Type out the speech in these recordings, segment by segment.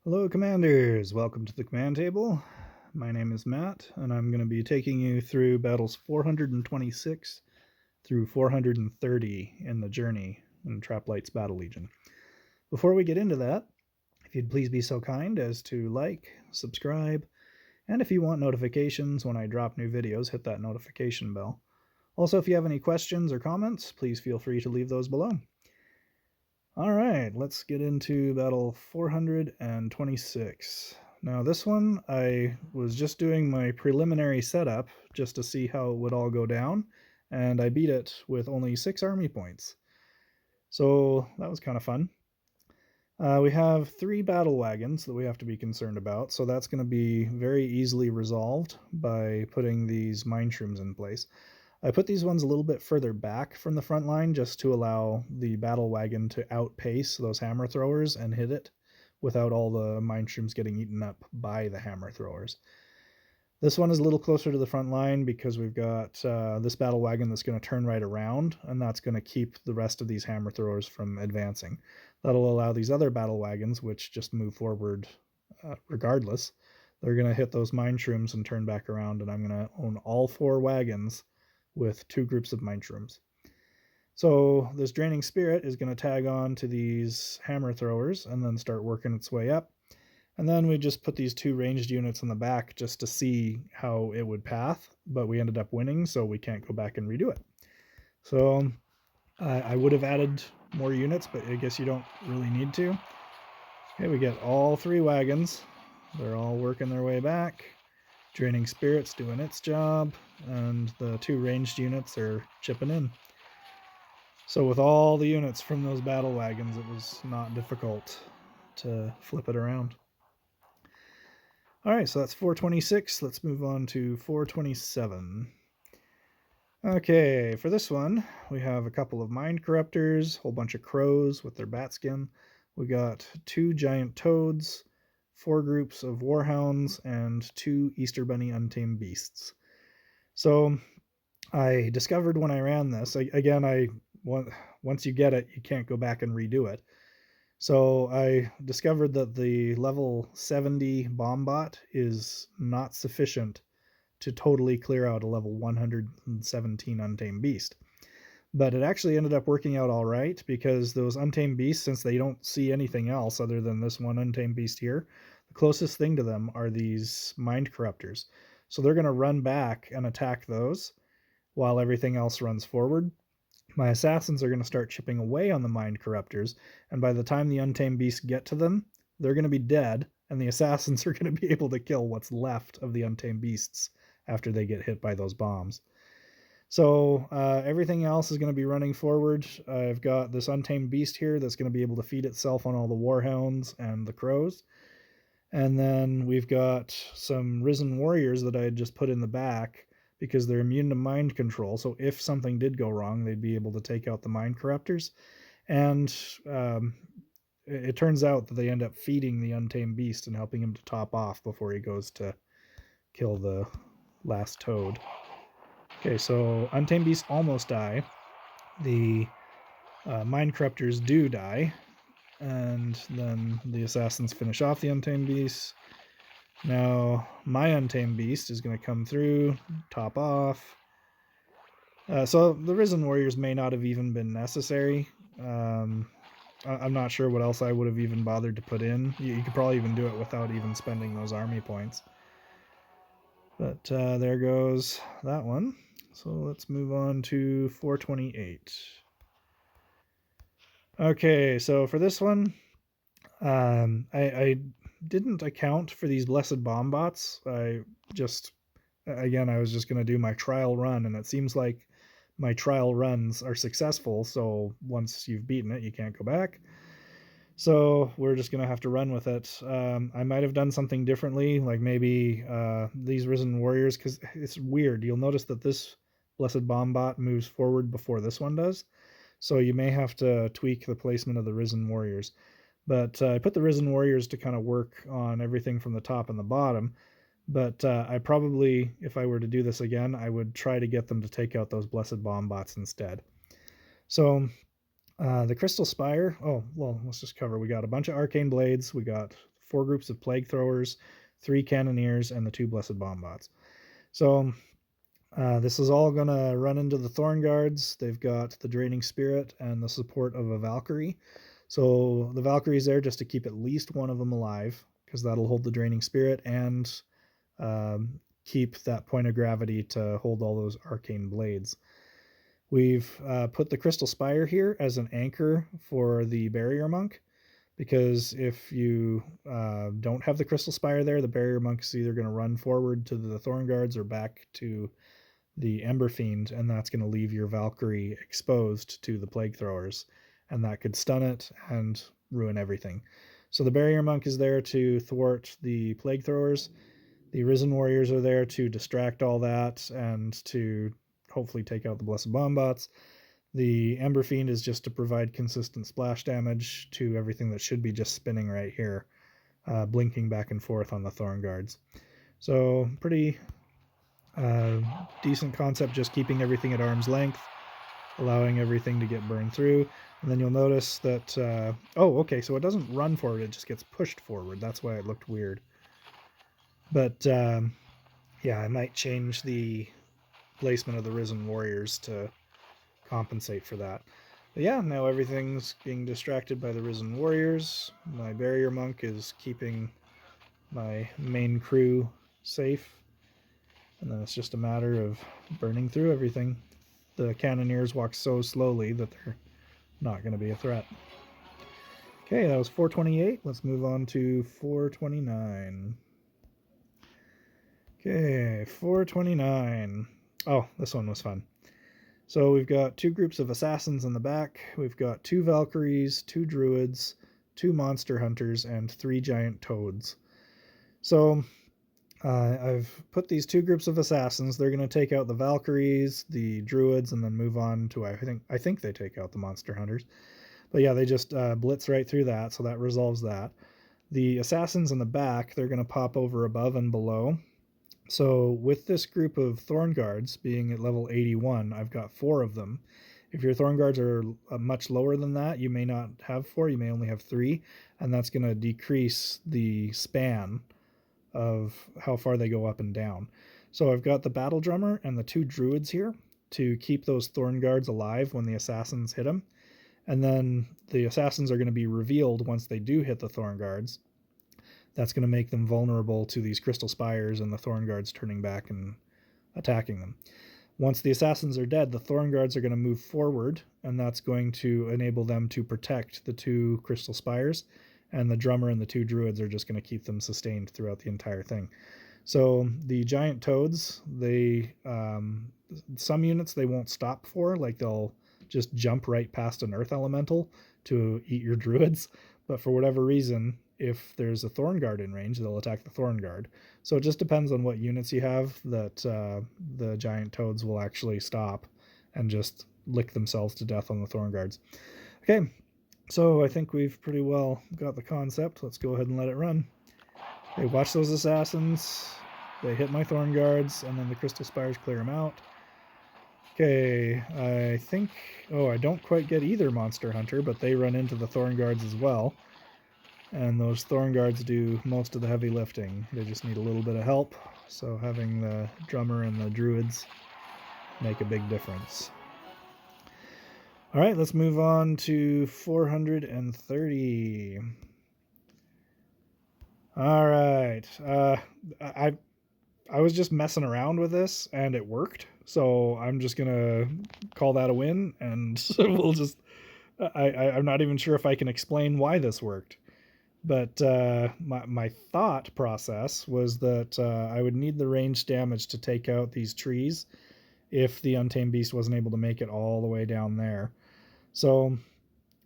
Hello, Commanders! Welcome to the command table. My name is Matt, and I'm going to be taking you through battles 426 through 430 in the journey in Traplight's Battle Legion. Before we get into that, if you'd please be so kind as to like, subscribe, and if you want notifications when I drop new videos, hit that notification bell. Also, if you have any questions or comments, please feel free to leave those below. All right, let's get into battle 426. Now this one, I was just doing my preliminary setup just to see how it would all go down, and I beat it with only 6 army points. So that was kind of fun. We have 3 battle wagons that we have to be concerned about, so that's going to be very easily resolved by putting these mine shrooms in place. I put these ones a little bit further back from the front line just to allow the battle wagon to outpace those hammer throwers and hit it without all the mine shrooms getting eaten up by the hammer throwers. This one is a little closer to the front line because we've got this battle wagon that's going to turn right around, and that's going to keep the rest of these hammer throwers from advancing. That'll allow these other battle wagons, which just move forward regardless, they're going to hit those mine shrooms and turn back around, and I'm going to own all 4 wagons with 2 groups of mine shrooms. So this draining spirit is going to tag on to these hammer throwers and then start working its way up. And then we just put these 2 ranged units in the back just to see how it would path, but we ended up winning, so we can't go back and redo it. So I would have added more units, but I guess you don't really need to. Okay, we get all 3 wagons. They're all working their way back. Draining Spirit's doing its job, and the 2 ranged units are chipping in. So with all the units from those battle wagons, it was not difficult to flip it around. Alright, so that's 426. Let's move on to 427. Okay, for this one, we have a couple of Mind Corruptors, a whole bunch of crows with their bat skin. We got 2 giant toads, 4 groups of warhounds, and 2 Easter Bunny Untamed Beasts. So I discovered when I ran this, again, once you get it, you can't go back and redo it. So I discovered that the level 70 bomb bot is not sufficient to totally clear out a level 117 Untamed Beast. But it actually ended up working out all right, because those Untamed Beasts, since they don't see anything else other than this one Untamed Beast here, the closest thing to them are these Mind Corruptors. So they're going to run back and attack those while everything else runs forward. My assassins are going to start chipping away on the Mind Corruptors, and by the time the Untamed Beasts get to them, they're going to be dead, and the assassins are going to be able to kill what's left of the Untamed Beasts after they get hit by those bombs. So everything else is going to be running forward. I've got this Untamed Beast here that's going to be able to feed itself on all the Warhounds and the Crows. And then we've got some Risen Warriors that I had just put in the back because they're immune to mind control. So if something did go wrong, they'd be able to take out the Mind Corruptors. And it turns out that they end up feeding the Untamed Beast and helping him to top off before he goes to kill the last toad. Okay, so Untamed Beasts almost die. The Mind Corruptors do die. And then the assassins finish off the Untamed Beasts. Now, my Untamed Beast is going to come through, top off. So the Risen Warriors may not have even been necessary. I'm not sure what else I would have even bothered to put in. You could probably even do it without even spending those army points. But there goes that one. So let's move on to 428. Okay, so for this one, I didn't account for these blessed bomb bots. I was just going to do my trial run, and it seems like my trial runs are successful, so once you've beaten it, you can't go back. So we're just going to have to run with it. I might have done something differently, like maybe these Risen Warriors, because it's weird. You'll notice that this blessed bomb bot moves forward before this one does, so you may have to tweak the placement of the Risen Warriors. But I put the Risen Warriors to kind of work on everything from the top and the bottom. But I probably, if I were to do this again, I would try to get them to take out those Blessed Bomb bots instead. So the Crystal Spire, oh, well, let's just cover. We got a bunch of Arcane Blades. We got 4 groups of plague throwers, 3 cannoneers, and the 2 blessed bombbots. So this is all going to run into the Thorn Guards. They've got the Draining Spirit and the support of a Valkyrie. So the Valkyrie's there just to keep at least one of them alive, because that'll hold the Draining Spirit and keep that point of gravity to hold all those arcane blades. We've put the Crystal Spire here as an anchor for the Barrier Monk, because if you don't have the Crystal Spire there, the Barrier Monk is either going to run forward to the Thorn Guards or back to the Ember Fiend, and that's going to leave your Valkyrie exposed to the Plague Throwers, and that could stun it and ruin everything. So the Barrier Monk is there to thwart the Plague Throwers. The Risen Warriors are there to distract all that and to hopefully take out the Blessed Bombbots. The Ember Fiend is just to provide consistent splash damage to everything that should be just spinning right here, blinking back and forth on the Thorn Guards. So pretty decent concept, just keeping everything at arm's length, allowing everything to get burned through. And then you'll notice that, oh, okay, so it doesn't run forward, it just gets pushed forward. That's why it looked weird. But yeah, I might change the placement of the Risen Warriors to compensate for that. But yeah, now everything's being distracted by the Risen Warriors. My Barrier Monk is keeping my main crew safe. And then it's just a matter of burning through everything. The Cannoneers walk so slowly that they're not going to be a threat. Okay, that was 428. Let's move on to 429. Okay, 429. Oh, this one was fun. So we've got 2 groups of assassins in the back. We've got 2 Valkyries, 2 Druids, 2 Monster Hunters, and 3 Giant Toads. So I've put these 2 groups of assassins. They're going to take out the Valkyries, the Druids, and then move on to, I think they take out the Monster Hunters. But yeah, they just blitz right through that, so that resolves that. The assassins in the back, they're going to pop over above and below. So with this group of Thorn Guards being at level 81, I've got 4 of them. If your Thorn Guards are much lower than that, you may not have 4, you may only have 3, and that's going to decrease the span of how far they go up and down. So I've got the Battle Drummer and the 2 Druids here to keep those Thorn Guards alive when the Assassins hit them. And then the Assassins are going to be revealed once they do hit the Thorn Guards. That's going to make them vulnerable to these Crystal Spires and the Thorn Guards turning back and attacking them. Once the Assassins are dead, the Thorn Guards are going to move forward, and that's going to enable them to protect the 2 Crystal Spires, and the Drummer and the 2 Druids are just going to keep them sustained throughout the entire thing. So the Giant Toads, they some units they won't stop for, like they'll just jump right past an Earth Elemental to eat your Druids, but for whatever reason, if there's a Thorn Guard in range, they'll attack the Thorn Guard. So it just depends on what units you have that the Giant Toads will actually stop and just lick themselves to death on the Thorn Guards. Okay, so I think we've pretty well got the concept. Let's go ahead and let it run. Okay, watch those Assassins. They hit my Thorn Guards, and then the Crystal Spires clear them out. Okay, I think... Oh, I don't quite get either Monster Hunter, but they run into the Thorn Guards as well. And those Thorn Guards do most of the heavy lifting. They just need a little bit of help, so having the Drummer and the Druids make a big difference. Alright, let's move on to 430. Alright, I was just messing around with this, and it worked, so I'm just gonna call that a win, and we'll just... I'm not even sure if I can explain why this worked. But my thought process was that I would need the range damage to take out these trees if the Untamed Beast wasn't able to make it all the way down there. So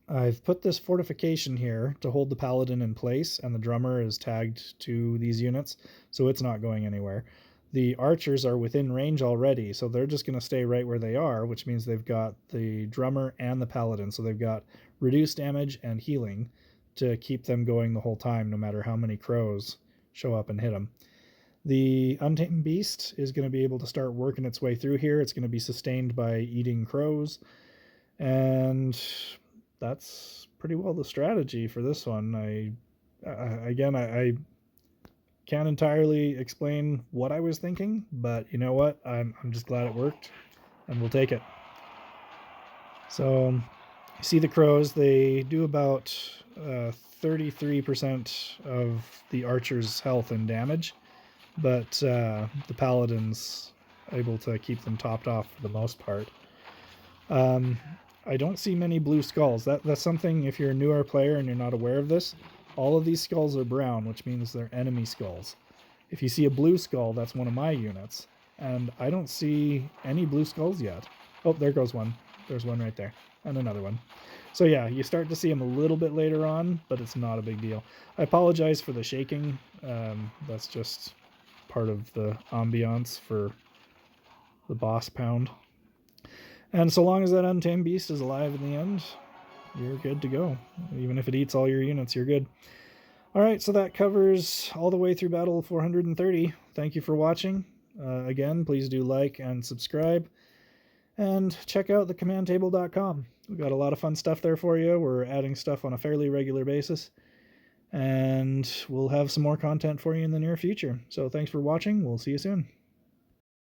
I've put this fortification here to hold the Paladin in place, and the Drummer is tagged to these units, so it's not going anywhere. The archers are within range already, so they're just going to stay right where they are, which means they've got the Drummer and the Paladin, so they've got reduced damage and healing to keep them going the whole time, no matter how many crows show up and hit them. The Untamed Beast is going to be able to start working its way through here. It's going to be sustained by eating crows, and that's pretty well the strategy for this one. I Again, I can't entirely explain what I was thinking, but you know what? I'm just glad it worked, and we'll take it. So you see the crows, they do about 33% of the archer's health and damage, but the paladin's able to keep them topped off for the most part. I don't see many blue skulls. That's something, if you're a newer player and you're not aware of this, all of these skulls are brown, which means they're enemy skulls. If you see a blue skull, that's one of my units. And I don't see any blue skulls yet. Oh, there goes one. There's one right there. And another one. So yeah, you start to see them a little bit later on, but it's not a big deal. I apologize for the shaking. That's just part of the ambiance for the boss pound. And so long as that untamed beast is alive in the end, you're good to go. Even if it eats all your units, you're good. All right, so that covers all the way through Battle 430. Thank you for watching. Again, please do like and subscribe. And check out thecommandtable.com. We've got a lot of fun stuff there for you. We're adding stuff on a fairly regular basis. And we'll have some more content for you in the near future. So thanks for watching. We'll see you soon.